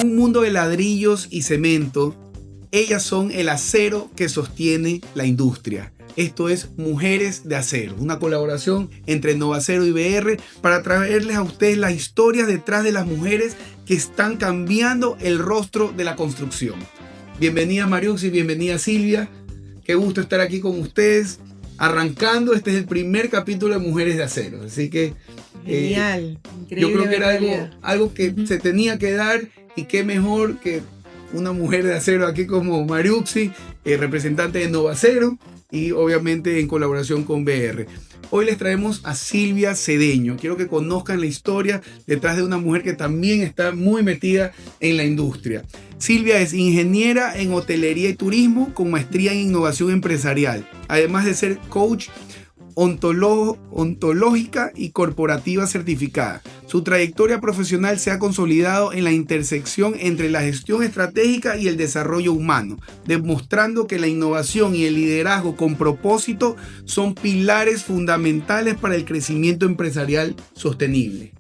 un mundo de ladrillos y cemento, ellas son el acero que sostiene la industria. Esto es Mujeres de Acero, una colaboración entre Novacero y BR para traerles a ustedes las historias detrás de las mujeres que están cambiando el rostro de la construcción. Bienvenida Mariuxi, bienvenida Silvia. Qué gusto estar aquí con ustedes. Arrancando, este es el primer capítulo de Mujeres de Acero. Así que genial, increíble. Yo creo que era algo que se tenía que dar, y qué mejor que una mujer de acero aquí como Mariuxi, representante de Novacero y obviamente en colaboración con BR. Hoy les traemos a Silvia Cedeño. Quiero que conozcan la historia detrás de una mujer que también está muy metida en la industria. Silvia es ingeniera en hotelería y turismo con maestría en innovación empresarial, además de ser coach ontológica y corporativa certificada. Su trayectoria profesional se ha consolidado en la intersección entre la gestión estratégica y el desarrollo humano, demostrando que la innovación y el liderazgo con propósito son pilares fundamentales para el crecimiento empresarial sostenible.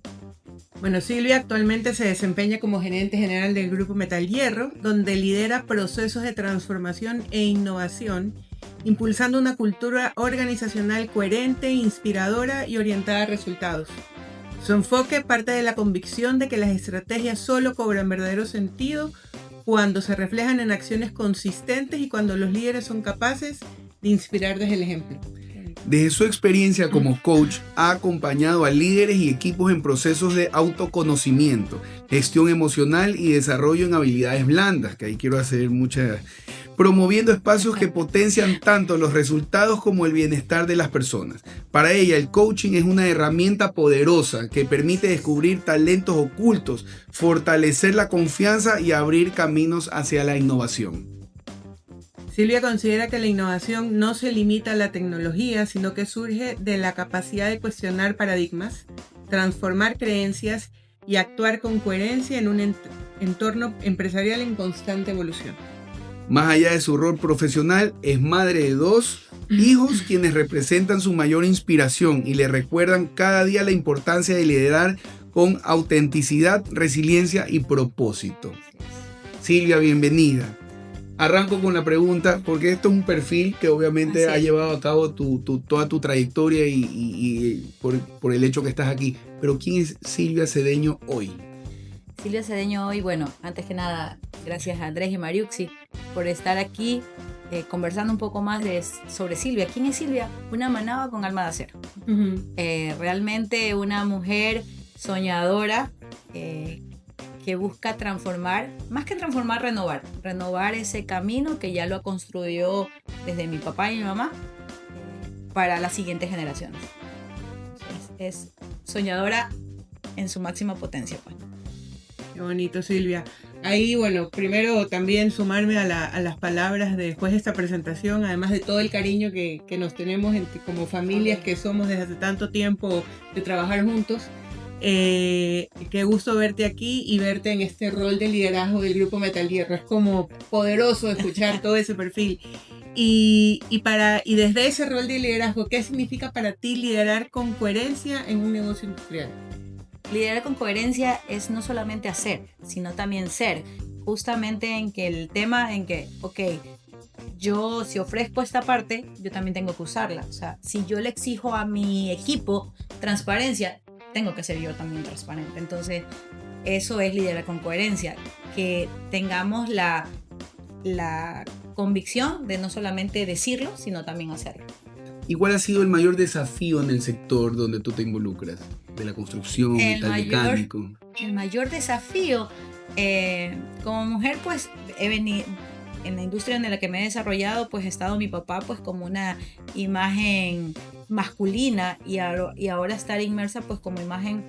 Bueno, Silvia actualmente se desempeña como gerente general del Grupo Metal Hierro, donde lidera procesos de transformación e innovación, impulsando una cultura organizacional coherente, inspiradora y orientada a resultados. Su enfoque parte de la convicción de que las estrategias solo cobran verdadero sentido cuando se reflejan en acciones consistentes y cuando los líderes son capaces de inspirar desde el ejemplo. Desde su experiencia como coach, ha acompañado a líderes y equipos en procesos de autoconocimiento, gestión emocional y desarrollo en habilidades blandas, que ahí quiero hacer muchas, promoviendo espacios que potencian tanto los resultados como el bienestar de las personas. Para ella, el coaching es una herramienta poderosa que permite descubrir talentos ocultos, fortalecer la confianza y abrir caminos hacia la innovación. Silvia considera que la innovación no se limita a la tecnología, sino que surge de la capacidad de cuestionar paradigmas, transformar creencias y actuar con coherencia en un entorno empresarial en constante evolución. Más allá de su rol profesional, es madre de 2 hijos quienes representan su mayor inspiración y le recuerdan cada día la importancia de liderar con autenticidad, resiliencia y propósito. Silvia, bienvenida. Arranco con la pregunta, porque esto es un perfil que obviamente ha llevado a cabo toda tu trayectoria y por el hecho que estás aquí. Pero ¿quién es Silvia Cedeño hoy? Silvia Cedeño hoy, bueno, antes que nada, gracias a Andrés y Mariuxi por estar aquí conversando un poco más sobre Silvia. ¿Quién es Silvia? Una manaba con alma de acero. Realmente una mujer soñadora, que busca transformar, más que transformar, renovar ese camino que ya lo construyó desde mi papá y mi mamá para las siguientes generaciones. Es soñadora en su máxima potencia, pues. Qué bonito, Silvia. Ahí, bueno, primero también sumarme a las palabras después de esta presentación, además de todo el cariño que nos tenemos como familias que somos desde hace tanto tiempo de trabajar juntos. Qué gusto verte aquí y verte en este rol de liderazgo del Grupo Metal Hierro. Es como poderoso escuchar todo ese perfil. Y desde ese rol de liderazgo, ¿qué significa para ti liderar con coherencia en un negocio industrial? Liderar con coherencia es no solamente hacer, sino también ser. Justamente en que el tema en que, yo si ofrezco esta parte, yo también tengo que usarla. O sea, si yo le exijo a mi equipo transparencia, tengo que ser yo también transparente. Entonces, eso es liderar con coherencia. Que tengamos la convicción de no solamente decirlo, sino también hacerlo. ¿Y cuál ha sido el mayor desafío en el sector donde tú te involucras? De la construcción, metalmecánico. El mayor desafío, como mujer, pues he venido en la industria en la que me he desarrollado, pues ha estado mi papá pues como una imagen masculina y ahora estar inmersa pues como imagen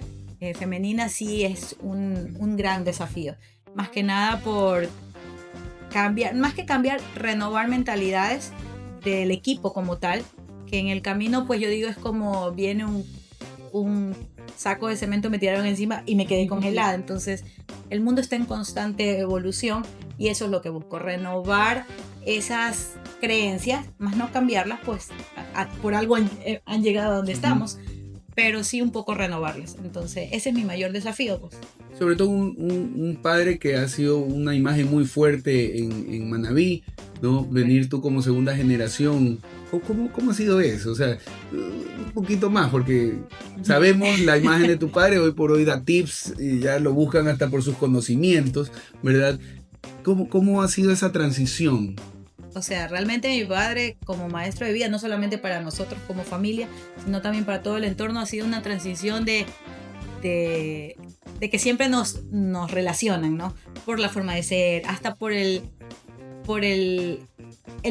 femenina sí es un gran desafío. Más que nada por cambiar, renovar mentalidades del equipo como tal, que en el camino pues yo digo es como viene un saco de cemento, me tiraron encima y me quedé congelada. Entonces el mundo está en constante evolución y eso es lo que busco, renovar esas creencias, más no cambiarlas, pues por algo han llegado a donde estamos, pero sí un poco renovarlas. Entonces, ese es mi mayor desafío, pues. Sobre todo un padre que ha sido una imagen muy fuerte en Manabí, ¿no? Venir tú como segunda generación. ¿Cómo ha sido eso? O sea, un poquito más, porque sabemos la imagen de tu padre, hoy por hoy da tips y ya lo buscan hasta por sus conocimientos, ¿verdad? ¿Cómo ha sido esa transición? O sea, realmente mi padre como maestro de vida, no solamente para nosotros como familia, sino también para todo el entorno, ha sido una transición de que siempre nos relacionan, ¿no? Por la forma de ser, hasta por el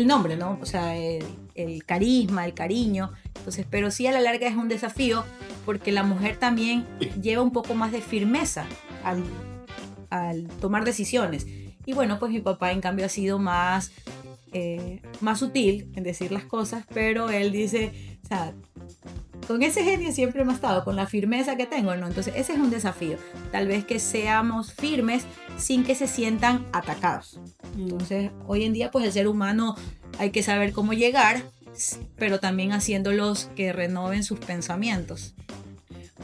nombre, ¿no? O sea, el carisma, el cariño. Entonces, pero sí a la larga es un desafío porque la mujer también lleva un poco más de firmeza al tomar decisiones. Y bueno, pues mi papá en cambio ha sido más sutil en decir las cosas, pero él dice, o sea, con ese genio siempre me ha estado, con la firmeza que tengo, ¿no? Entonces ese es un desafío, tal vez que seamos firmes sin que se sientan atacados. Entonces hoy en día pues el ser humano hay que saber cómo llegar, pero también haciéndolos que renoven sus pensamientos.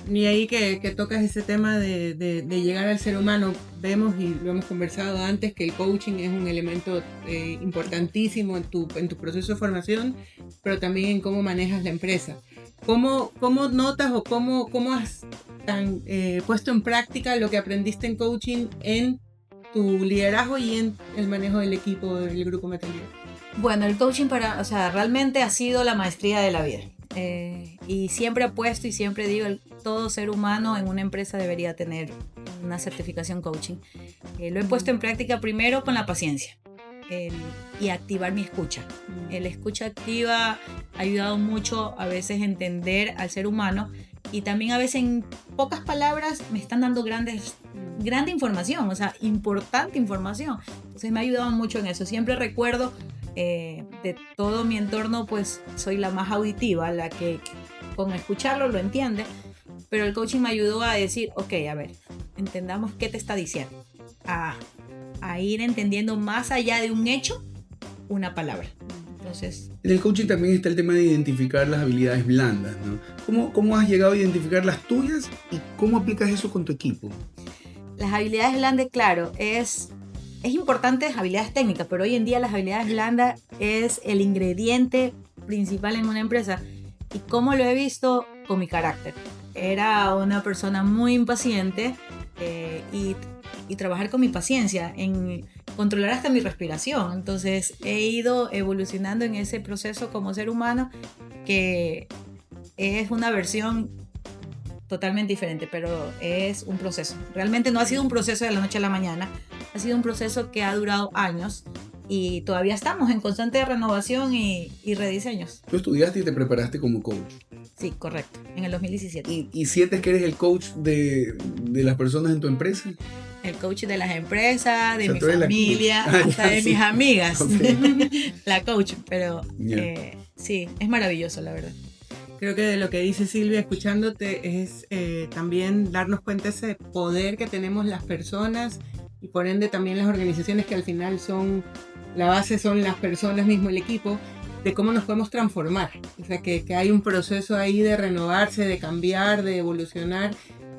Y ahí que tocas ese tema de llegar al ser humano, vemos y lo hemos conversado antes que el coaching es un elemento importantísimo en tu proceso de formación, pero también en cómo manejas la empresa. ¿Cómo notas o cómo has puesto en práctica lo que aprendiste en coaching en tu liderazgo y en el manejo del equipo del grupo Metalía? Bueno, el coaching realmente ha sido la maestría de la vida. Y siempre apuesto y siempre digo, todo ser humano en una empresa debería tener una certificación coaching. Lo he puesto en práctica primero con la paciencia y activar mi escucha. La escucha activa ha ayudado mucho a veces a entender al ser humano y también a veces en pocas palabras me están dando grande información, o sea, importante información. Entonces me ha ayudado mucho en eso. Siempre recuerdo de todo mi entorno, pues soy la más auditiva, la que con escucharlo lo entiende, pero el coaching me ayudó a decir, ok, a ver, entendamos qué te está diciendo, a ir entendiendo más allá de un hecho, una palabra. Entonces, en el coaching también está el tema de identificar las habilidades blandas, ¿no? ¿Cómo has llegado a identificar las tuyas y cómo aplicas eso con tu equipo? Las habilidades blandas, claro, es importante habilidades técnicas, pero hoy en día las habilidades blandas es el ingrediente principal en una empresa. ¿Y cómo lo he visto? Con mi carácter. Era una persona muy impaciente y trabajar con mi paciencia, en controlar hasta mi respiración. Entonces he ido evolucionando en ese proceso como ser humano, que es una versión totalmente diferente, pero es un proceso. Realmente no ha sido un proceso de la noche a la mañana, ha sido un proceso que ha durado años y todavía estamos en constante renovación y rediseños. Tú estudiaste y te preparaste como coach. Sí, correcto, en el 2017. ¿Y sientes que eres el coach de las personas en tu empresa? El coach de las empresas, de mi tú eres familia, hasta de mis amigas. Okay. La coach, pero sí, es maravilloso, la verdad. Creo que de lo que dice Silvia, escuchándote, es también darnos cuenta de ese poder que tenemos las personas y por ende también las organizaciones, que al final la base son las personas mismo, el equipo, de cómo nos podemos transformar. O sea, que hay un proceso ahí de renovarse, de cambiar, de evolucionar.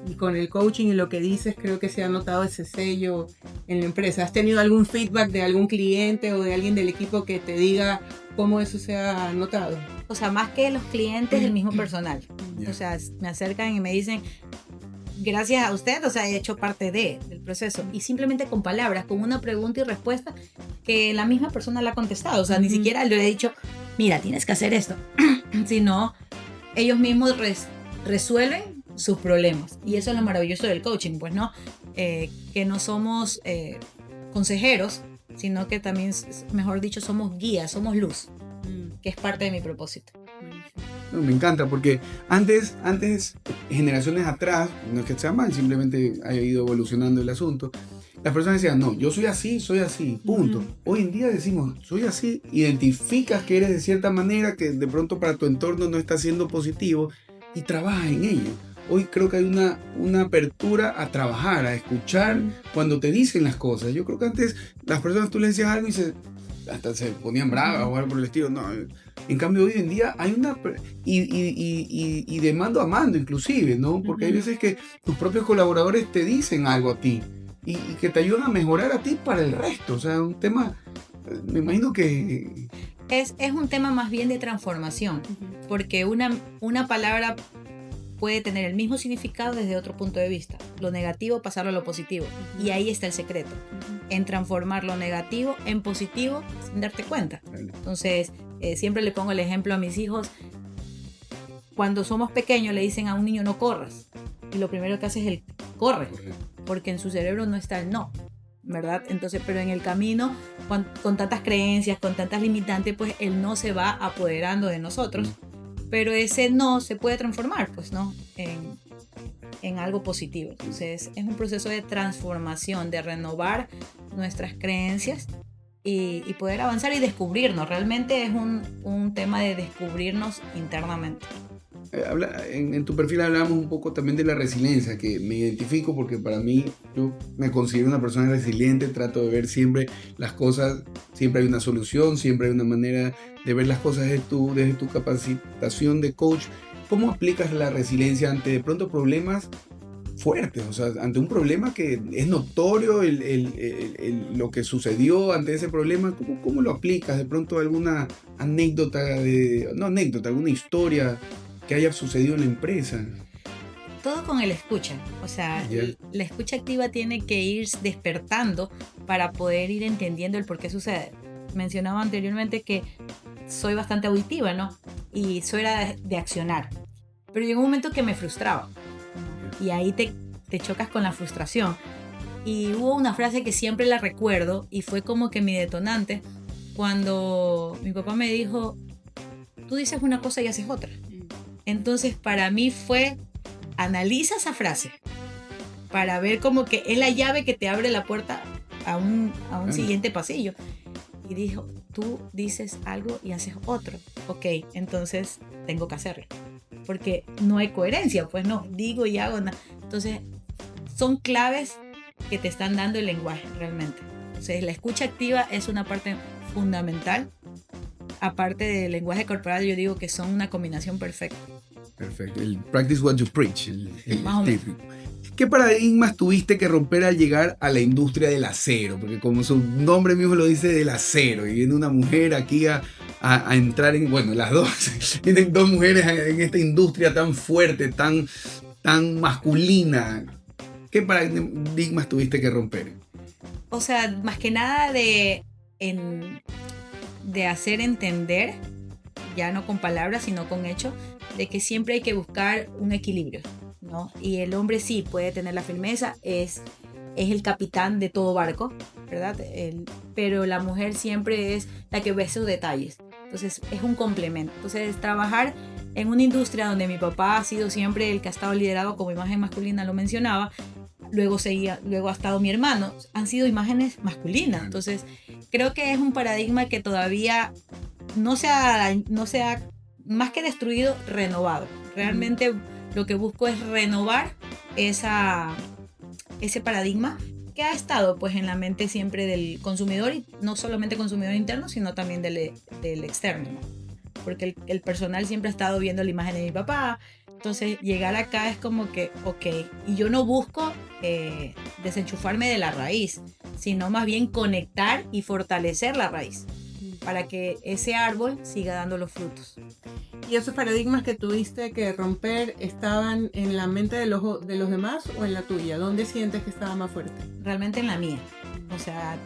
Y con el coaching y lo que dices, creo que se ha notado ese sello en la empresa. ¿Has tenido algún feedback de algún cliente o de alguien del equipo que te diga cómo eso se ha notado? O sea, más que los clientes, el mismo personal. O sea, me acercan y me dicen, gracias a usted, o sea, he hecho parte del proceso. Y simplemente con palabras, con una pregunta y respuesta que la misma persona la ha contestado. O sea, ni siquiera le he dicho, mira, tienes que hacer esto. Sino, ellos mismos resuelven sus problemas. Y eso es lo maravilloso del coaching, pues, ¿no? Que no somos consejeros, sino que también, mejor dicho, somos guías, somos luz, que es parte de mi propósito. No, me encanta porque antes, generaciones atrás, no es que sea mal, simplemente ha ido evolucionando el asunto. Las personas decían, no, yo soy así, punto. Hoy en día decimos, soy así, identificas que eres de cierta manera, que de pronto para tu entorno no está siendo positivo y trabajas en ello. Hoy creo que hay una apertura a trabajar, a escuchar cuando te dicen las cosas. Yo creo que antes las personas tú le decías algo y hasta se ponían bravas o algo por el estilo. No, en cambio hoy en día hay una... Y de mando a mando inclusive, ¿no? Porque hay veces que tus propios colaboradores te dicen algo a ti y que te ayudan a mejorar a ti para el resto. O sea, un tema, me imagino que... Es un tema más bien de transformación, porque una palabra puede tener el mismo significado desde otro punto de vista. Lo negativo, pasarlo a lo positivo. Y ahí está el secreto, en transformar lo negativo en positivo sin darte cuenta. Entonces, siempre le pongo el ejemplo a mis hijos. Cuando somos pequeños le dicen a un niño no corras. Y lo primero que hace es el corre, porque en su cerebro no está el no, ¿verdad? Entonces, pero en el camino, con tantas creencias, con tantas limitantes, pues el no se va apoderando de nosotros. Pero ese no se puede transformar, pues, ¿no? En algo positivo. Entonces, es un proceso de transformación, de renovar nuestras creencias y poder avanzar y descubrirnos. Realmente es un tema de descubrirnos internamente. En tu perfil hablábamos un poco también de la resiliencia, que me identifico porque para mí, yo me considero una persona resiliente, trato de ver siempre las cosas, siempre hay una solución, siempre hay una manera de ver las cosas desde tu capacitación de coach. ¿Cómo aplicas la resiliencia ante de pronto problemas fuertes? O sea, ante un problema que es notorio, lo que sucedió ante ese problema, ¿cómo lo aplicas? De pronto alguna anécdota, alguna historia que haya sucedido en la empresa. Todo con el escucha, o sea, la escucha activa tiene que ir despertando para poder ir entendiendo el por qué sucede. Mencionaba anteriormente que soy bastante auditiva, ¿no? Y soy de accionar, pero llegó un momento que me frustraba y ahí te chocas con la frustración. Y hubo una frase que siempre la recuerdo y fue como que mi detonante cuando mi papá me dijo, tú dices una cosa y haces otra. Entonces para mí fue, analiza esa frase para ver como que es la llave que te abre la puerta a un siguiente pasillo. Y dijo, tú dices algo y haces otro. Ok, entonces tengo que hacerlo. Porque no hay coherencia, pues no, digo y hago nada. Entonces son claves que te están dando el lenguaje realmente. Entonces la escucha activa es una parte fundamental. Aparte del lenguaje corporal, yo digo que son una combinación perfecta. Perfecto. El practice what you preach. Más o menos. ¿Qué paradigmas tuviste que romper al llegar a la industria del acero? Porque como su nombre mismo lo dice, del acero. Y viene una mujer aquí a entrar en... Bueno, las dos. Vienen dos mujeres en esta industria tan fuerte, tan masculina. ¿Qué paradigmas tuviste que romper? O sea, más que nada de hacer entender, ya no con palabras, sino con hechos, de que siempre hay que buscar un equilibrio, ¿no? Y el hombre sí puede tener la firmeza, es el capitán de todo barco, ¿verdad? Pero la mujer siempre es la que ve esos detalles. Entonces es un complemento. Entonces trabajar en una industria donde mi papá ha sido siempre el que ha estado liderado como imagen masculina, lo mencionaba, luego ha estado mi hermano, han sido imágenes masculinas. Entonces creo que es un paradigma que todavía no se ha más que destruido, renovado. Realmente lo que busco es renovar ese paradigma que ha estado pues en la mente siempre del consumidor, y no solamente consumidor interno, sino también del externo, ¿no? Porque el personal siempre ha estado viendo la imagen de mi papá. Entonces llegar acá es como que, ok, y yo no busco desenchufarme de la raíz, sino más bien conectar y fortalecer la raíz para que ese árbol siga dando los frutos. ¿Y esos paradigmas que tuviste que romper estaban en la mente de los demás o en la tuya? ¿Dónde sientes que estaba más fuerte? Realmente en la mía. O sea,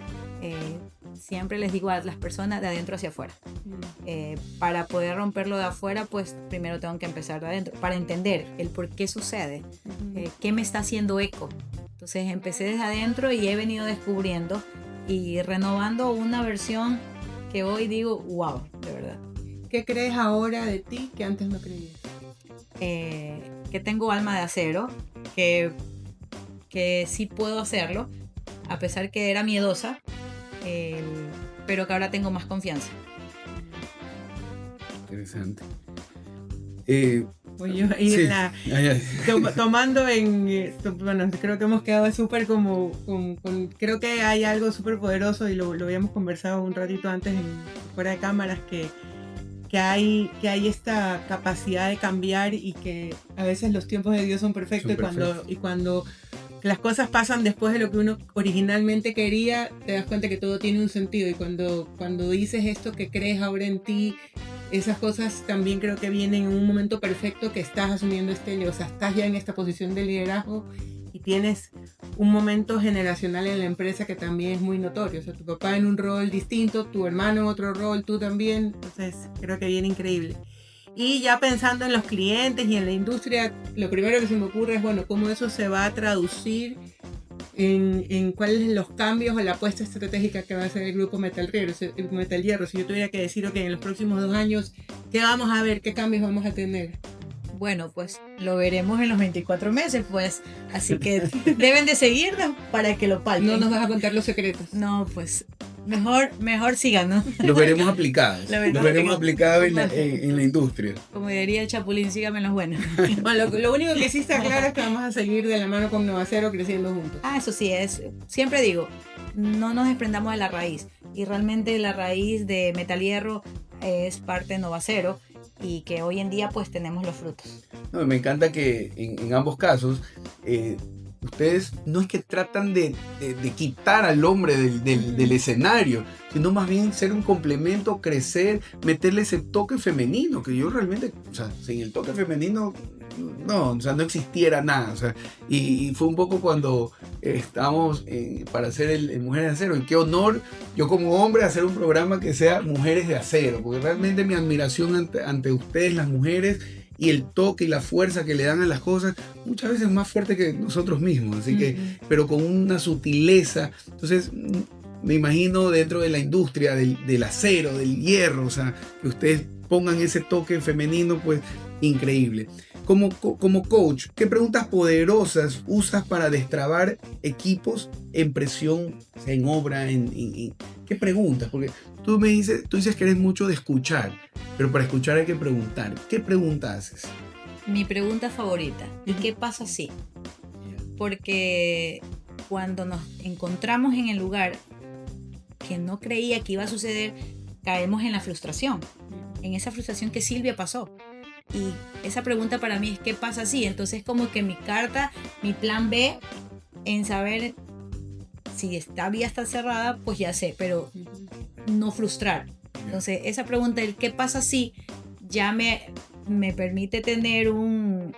siempre les digo a las personas de adentro hacia afuera. Para poder romperlo de afuera, pues primero tengo que empezar de adentro, para entender el por qué sucede, qué me está haciendo eco. Entonces empecé desde adentro y he venido descubriendo y renovando una versión que hoy digo, wow, de verdad. ¿Qué crees ahora de ti que antes no creías? Que tengo alma de acero, que sí puedo hacerlo, a pesar que era miedosa, pero que ahora tengo más confianza. Interesante. Voy yo ahí Sí. en la, tomando bueno, creo que hemos quedado súper creo que hay algo súper poderoso y lo habíamos conversado un ratito antes fuera de cámaras, que hay esta capacidad de cambiar y que a veces los tiempos de Dios son perfectos, y cuando las cosas pasan después de lo que uno originalmente quería, te das cuenta que todo tiene un sentido, y cuando dices esto que crees ahora en ti, esas cosas también creo que vienen en un momento perfecto, que estás asumiendo o sea, estás ya en esta posición de liderazgo y tienes un momento generacional en la empresa que también es muy notorio. O sea, tu papá en un rol distinto, tu hermano en otro rol, tú también. Entonces, creo que viene increíble. Y ya pensando en los clientes y en la industria, lo primero que se me ocurre es, bueno, cómo eso se va a traducir en cuáles son los cambios o la apuesta estratégica que va a hacer el grupo Metal Hierro. Si yo tuviera que decir, ok, en los próximos 2 años, ¿qué vamos a ver? ¿Qué cambios vamos a tener? Bueno, pues lo veremos en los 24 meses, pues. Así que deben de seguirnos para que lo palpen. No nos vas a contar los secretos. No, pues mejor sigan, ¿no? Los veremos aplicados. Los veremos aplicados en la industria. Como diría el Chapulín, síganme los buenos. Bueno, lo único que sí está claro es que vamos a seguir de la mano con Novacero creciendo juntos. Eso sí, siempre digo, no nos desprendamos de la raíz. Y realmente la raíz de Metal Hierro es parte de Novacero, y que hoy en día pues tenemos los frutos. No, me encanta que en ambos casos ustedes no es que tratan de quitar al hombre del escenario, sino más bien ser un complemento, crecer, meterle ese toque femenino, que yo realmente, o sea, sin el toque femenino, no, o sea, no existiera nada. O sea, y fue un poco cuando estábamos para hacer el Mujeres de Acero, y qué honor yo como hombre hacer un programa que sea Mujeres de Acero, porque realmente mi admiración ante ustedes, las mujeres, y el toque y la fuerza que le dan a las cosas, muchas veces más fuerte que nosotros mismos, así que, pero con una sutileza. Entonces, me imagino dentro de la industria del acero, del hierro, o sea, que ustedes pongan ese toque femenino, pues, increíble. Como coach, ¿qué preguntas poderosas usas para destrabar equipos en presión, en obra, qué preguntas? Porque tú dices que eres mucho de escuchar, pero para escuchar hay que preguntar. ¿Qué pregunta haces? Mi pregunta favorita, ¿y qué pasa si? Porque cuando nos encontramos en el lugar que no creía que iba a suceder, caemos en la frustración, en esa frustración que Silvia pasó. Y esa pregunta para mí es ¿qué pasa si? Entonces como que mi carta, mi plan B en saber si esta vía está cerrada, pues ya sé, pero no frustrar. Entonces esa pregunta del ¿qué pasa si? Ya me permite tener un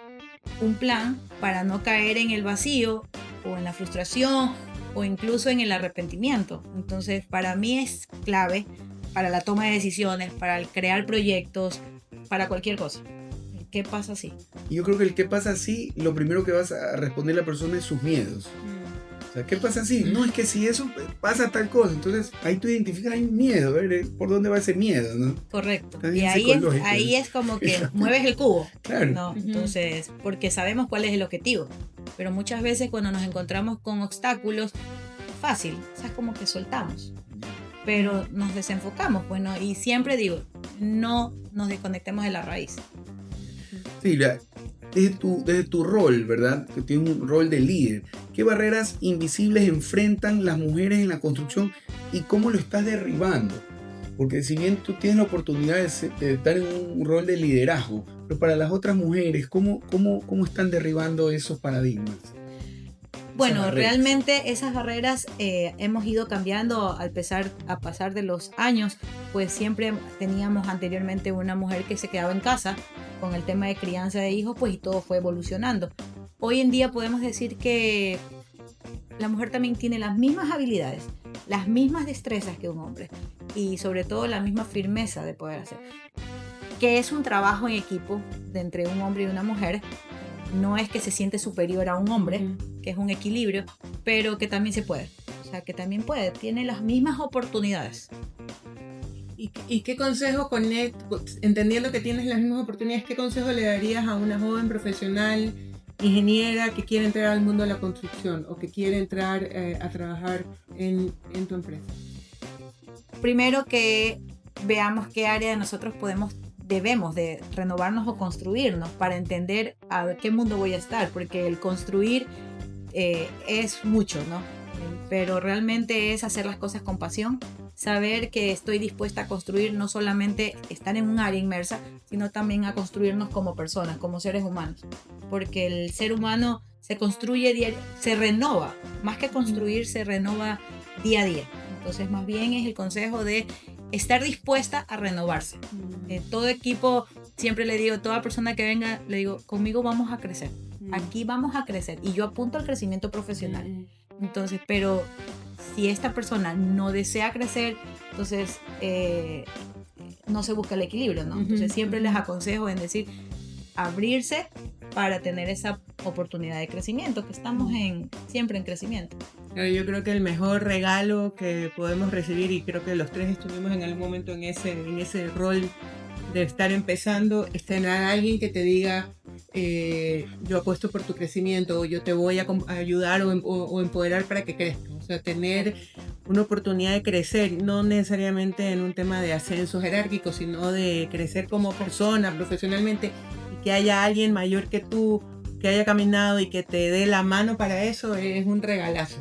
plan para no caer en el vacío o en la frustración o incluso en el arrepentimiento. Entonces para mí es clave para la toma de decisiones, para el crear proyectos, para cualquier cosa. ¿Qué pasa si? Y yo creo que el qué pasa si, lo primero que vas a responder la persona es sus miedos. O sea, ¿qué pasa si? No, es que si eso pasa tal cosa, entonces ahí tú identificas, hay un miedo, a ver por dónde va ese miedo, ¿no? Correcto. Y ahí es como que mueves el cubo. Claro. ¿No? Entonces, porque sabemos cuál es el objetivo. Pero muchas veces cuando nos encontramos con obstáculos, fácil, o sea, es como que soltamos. Pero nos desenfocamos, bueno, y siempre digo, no nos desconectemos de la raíz. Silvia, desde tu rol, ¿verdad? Que tienes un rol de líder, ¿qué barreras invisibles enfrentan las mujeres en la construcción y cómo lo estás derribando? Porque si bien tú tienes la oportunidad de estar en un rol de liderazgo, pero para las otras mujeres, ¿cómo están derribando esos paradigmas? Bueno, realmente esas barreras hemos ido cambiando a pasar de los años, pues siempre teníamos anteriormente una mujer que se quedaba en casa con el tema de crianza de hijos, pues y todo fue evolucionando. Hoy en día podemos decir que la mujer también tiene las mismas habilidades, las mismas destrezas que un hombre y sobre todo la misma firmeza de poder hacer. Que es un trabajo en equipo de entre un hombre y una mujer. No es que se siente superior a un hombre, que es un equilibrio, pero que también se puede. O sea, que también puede, tiene las mismas oportunidades. ¿Y qué consejo, entendiendo que tienes las mismas oportunidades, qué consejo le darías a una joven profesional, ingeniera, que quiere entrar al mundo de la construcción o que quiere entrar a trabajar en tu empresa? Primero que veamos qué área nosotros podemos debemos de renovarnos o construirnos para entender a qué mundo voy a estar, porque el construir es mucho, ¿no? Pero realmente es hacer las cosas con pasión, saber que estoy dispuesta a construir, no solamente estar en un área inmersa, sino también a construirnos como personas, como seres humanos, porque el ser humano se construye, se renova, más que construir, se renova día a día. Entonces, más bien es el consejo de estar dispuesta a renovarse. Todo equipo, siempre le digo, toda persona que venga, le digo, conmigo vamos a crecer, aquí vamos a crecer, y yo apunto al crecimiento profesional. Entonces, pero si esta persona no desea crecer, entonces no se busca el equilibrio, ¿no? Entonces siempre les aconsejo en decir, abrirse para tener esa oportunidad de crecimiento, que estamos siempre en crecimiento. Yo creo que el mejor regalo que podemos recibir, y creo que los tres estuvimos en algún momento en ese rol de estar empezando, es tener a alguien que te diga, yo apuesto por tu crecimiento, o yo te voy a ayudar o empoderar para que crezcas. O sea, tener una oportunidad de crecer, no necesariamente en un tema de ascenso jerárquico, sino de crecer como persona, profesionalmente, y que haya alguien mayor que tú, que haya caminado y que te dé la mano para eso, es un regalazo.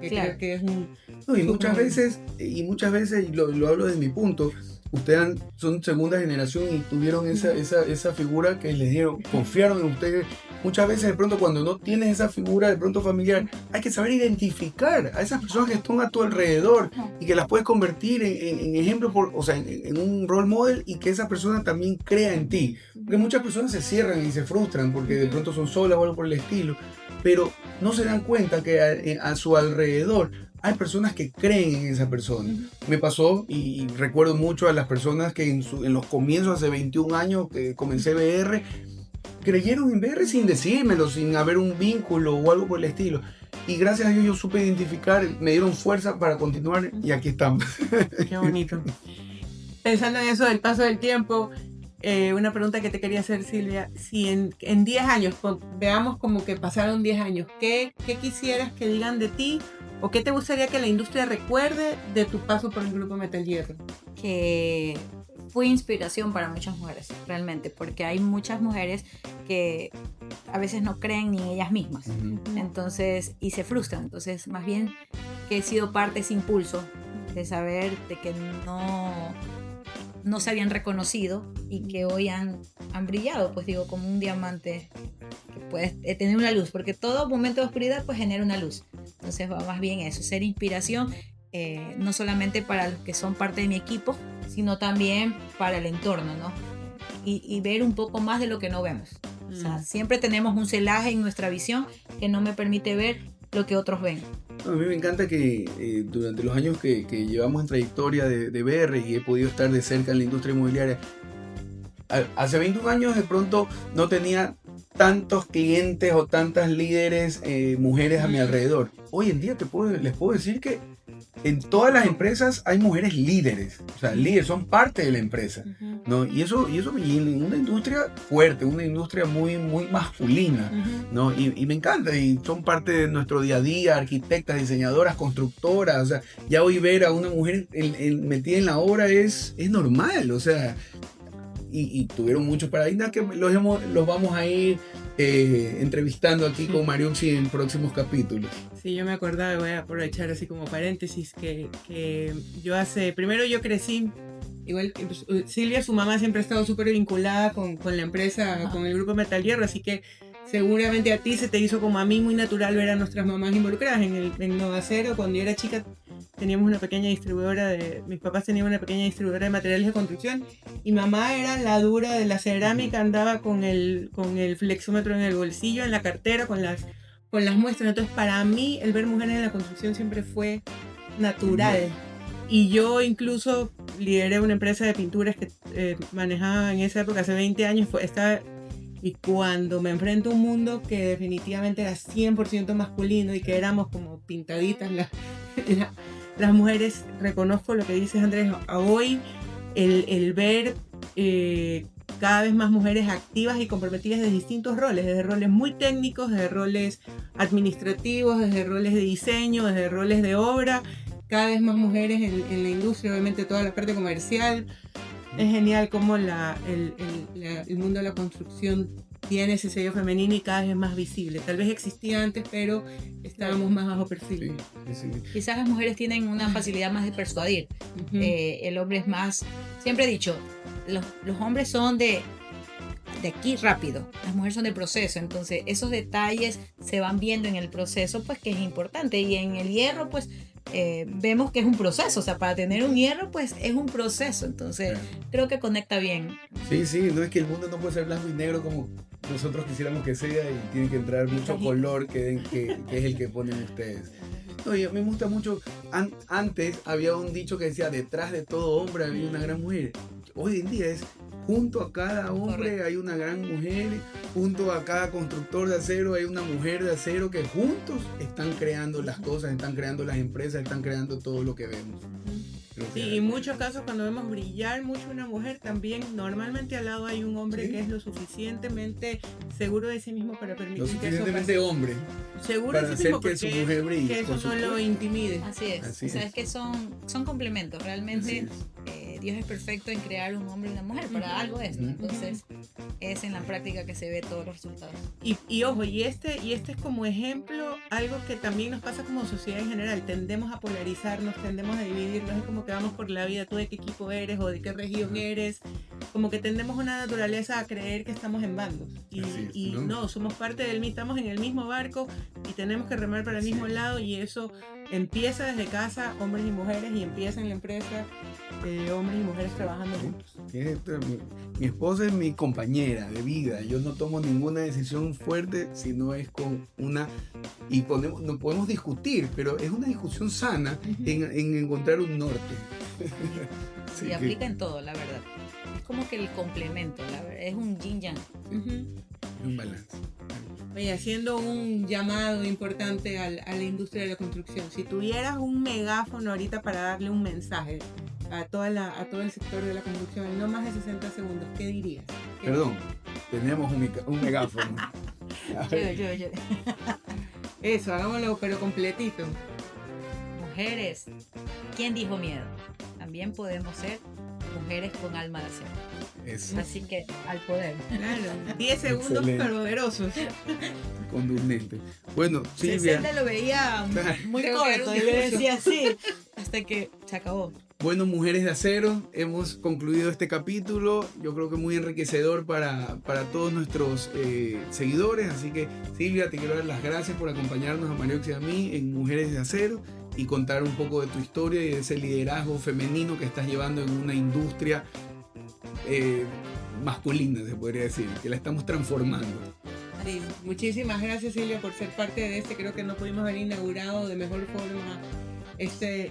Claro. Creo que es un... No, y muchas veces, y lo hablo desde mi punto, ustedes son segunda generación y tuvieron esa figura que les dieron, confiaron en ustedes. Muchas veces de pronto cuando no tienes esa figura de pronto familiar, hay que saber identificar a esas personas que están a tu alrededor y que las puedes convertir en ejemplo, o sea, en un role model, y que esa persona también crea en ti. Porque muchas personas se cierran y se frustran porque de pronto son solas o algo por el estilo, pero no se dan cuenta que a su alrededor hay personas que creen en esa persona. Me pasó, y recuerdo mucho a las personas que en los comienzos, hace 21 años que comencé BR, creyeron en BR sin decírmelo, sin haber un vínculo o algo por el estilo. Y gracias a Dios yo supe identificar, me dieron fuerza para continuar, y aquí estamos. Qué bonito. Pensando en eso del paso del tiempo, una pregunta que te quería hacer, Silvia, si en 10 años, veamos como que pasaron 10 años, ¿qué quisieras que digan de ti? ¿O qué te gustaría que la industria recuerde de tu paso por el Grupo Metal Hierro? Que fue inspiración para muchas mujeres, realmente, porque hay muchas mujeres que a veces no creen ni en ellas mismas, entonces, y se frustran. Entonces, más bien que he sido parte de ese impulso de saber de que no se habían reconocido y que hoy han brillado, pues digo, como un diamante que puede tener una luz, porque todo momento de oscuridad pues genera una luz. Entonces va más bien eso, ser inspiración, no solamente para los que son parte de mi equipo, sino también para el entorno, ¿no? Y ver un poco más de lo que no vemos. O sea, siempre tenemos un celaje en nuestra visión que no me permite ver lo que otros ven. A mí me encanta que durante los años que llevamos en trayectoria de BR, y he podido estar de cerca en la industria inmobiliaria, hace 21 años de pronto no tenía tantos clientes o tantas líderes mujeres a mi alrededor. Hoy en día les puedo decir que en todas las empresas hay mujeres líderes, o sea, líderes son parte de la empresa, ¿no? Y eso y en una industria fuerte, una industria muy, muy masculina, ¿no? Y me encanta, y son parte de nuestro día a día, arquitectas, diseñadoras, constructoras. O sea, ya hoy ver a una mujer metida en la obra es normal, o sea, y tuvieron muchos paradigmas que los vamos a ir entrevistando aquí con Mariuxi en próximos capítulos. Sí, yo me acordaba, voy a aprovechar así como paréntesis, que primero yo crecí, igual que Silvia, su mamá siempre ha estado súper vinculada con la empresa, con el Grupo Metal Hierro, así que seguramente a ti se te hizo como a mí muy natural ver a nuestras mamás involucradas en Nova Cero. Cuando yo era chica teníamos una pequeña distribuidora mis papás tenían una pequeña distribuidora de materiales de construcción, y mamá era la dura de la cerámica, andaba con el flexómetro en el bolsillo, en la cartera, con las muestras. Entonces para mí el ver mujeres en la construcción siempre fue natural. Y yo incluso lideré una empresa de pinturas que manejaba en esa época, hace 20 años, y cuando me enfrento a un mundo que definitivamente era 100% masculino y que éramos como pintaditas las mujeres, reconozco lo que dices, Andrés, a hoy el ver cada vez más mujeres activas y comprometidas de distintos roles, desde roles muy técnicos, desde roles administrativos, desde roles de diseño, desde roles de obra, cada vez más mujeres en la industria, obviamente toda la parte comercial. Es genial cómo el mundo de la construcción tiene ese sello femenino y cada vez es más visible. Tal vez existía antes, pero estábamos más bajo perfil. Sí. Quizás las mujeres tienen una facilidad más de persuadir. Ujú. El hombre es más... Siempre he dicho, los hombres son de aquí rápido, las mujeres son de proceso, entonces esos detalles se van viendo en el proceso, pues que es importante, y en el hierro pues vemos que es un proceso, o sea, para tener un hierro pues es un proceso, entonces Claro. creo que conecta bien. Sí, no es que el mundo no puede ser blanco y negro como nosotros quisiéramos que sea, y tiene que entrar mucho color que es el que ponen ustedes. No, y a mí me gusta mucho, antes había un dicho que decía, detrás de todo hombre había una gran mujer. Hoy en día es, junto a cada hombre Correcto. hay una gran mujer, junto a cada constructor de acero hay una mujer de acero, que juntos están creando las cosas, están creando las empresas, están creando todo lo que vemos. Creo que Sí, y en muchos casos cuando vemos brillar mucho una mujer, también normalmente al lado hay un hombre Sí. que es lo suficientemente seguro de sí mismo para lo permitir que eso suficientemente pase. hombre Seguro para de sí mismo hacer que su porque mujer brille. que eso por no supuesto. lo intimide. Así es, Así o sea, es. es que son complementos, Así realmente es. Dios es perfecto en crear un hombre y una mujer, para algo es, ¿no? Ujú. Entonces es en la práctica que se ve todos los resultados. Y ojo, y este es como ejemplo algo que también nos pasa como sociedad en general. Tendemos a polarizarnos, tendemos a dividirnos, es como que vamos por la vida, tú de qué equipo eres o de qué región eres. Como que tendemos una naturaleza a creer que estamos en bandos. Y, Así es, y ¿no? no, somos parte del mismo, estamos en el mismo barco y tenemos que remar para el Así mismo es. lado, y eso empieza desde casa, hombres y mujeres, y empieza en la empresa, hombres y mujeres trabajando juntos. Mi esposa es mi compañera de vida. Yo no tomo ninguna decisión fuerte si no es con una... Y no podemos discutir, pero es una discusión sana en encontrar un norte. Así Y que aplica en todo, la verdad. Es como que el complemento, la verdad, es un yin yang. Ujú. es un balance. Oye, haciendo un llamado importante a la industria de la construcción, si tuvieras un megáfono ahorita para darle un mensaje a todo el sector de la construcción en no más de 60 segundos, ¿qué dirías? ¿Qué- Perdón, tenemos un megáfono. A ver, Yo. Eso, hagámoslo pero completito. Mujeres, ¿quién dijo miedo? También podemos ser mujeres con alma de acero. eso, Así que al poder. Claro, 10 segundos Excelente. pero poderosos. contundente. Bueno, Silvia. 60 lo veía muy Creo que era corto un y yo discurso. decía así, hasta que se acabó. Bueno, Mujeres de Acero, hemos concluido este capítulo. Yo creo que muy enriquecedor para todos nuestros seguidores. Así que, Silvia, te quiero dar las gracias por acompañarnos a Mariox y a mí en Mujeres de Acero y contar un poco de tu historia y de ese liderazgo femenino que estás llevando en una industria masculina, se podría decir, que la estamos transformando. Sí, muchísimas gracias, Silvia, por ser parte de este. Creo que no pudimos haber inaugurado de mejor forma este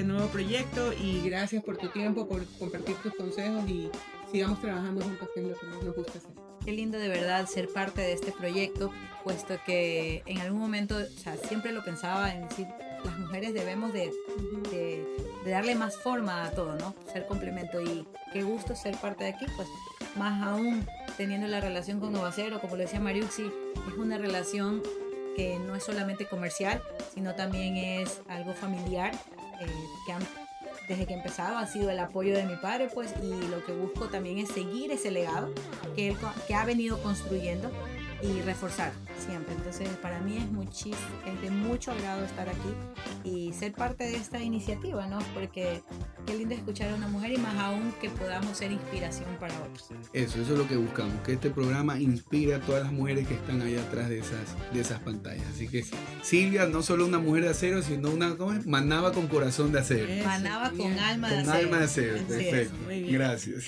nuevo proyecto, y gracias por tu tiempo, por compartir tus consejos, y sigamos trabajando juntos, que es lo que más nos gusta hacer. Qué lindo de verdad ser parte de este proyecto, puesto que en algún momento, o sea, siempre lo pensaba en decir, las mujeres debemos de darle más forma a todo, ¿no? Ser complemento, y qué gusto ser parte de aquí, pues más aún teniendo la relación con Novacero, como lo decía Mariuxi, es una relación que no es solamente comercial, sino también es algo familiar, desde que empezaba ha sido el apoyo de mi padre, pues, y lo que busco también es seguir ese legado que él que ha venido construyendo y reforzar siempre. Entonces, para mí es de mucho agrado estar aquí y ser parte de esta iniciativa, ¿no? Porque qué lindo escuchar a una mujer, y más aún que podamos ser inspiración para otros. Eso es lo que buscamos, que este programa inspire a todas las mujeres que están ahí atrás de esas pantallas. Así que, Silvia, no solo una mujer de acero, sino una, ¿cómo es? Manaba con corazón de acero. Eso, Manaba con genial. alma de Con acero. alma de acero, Así es. perfecto. Muy bien. Gracias.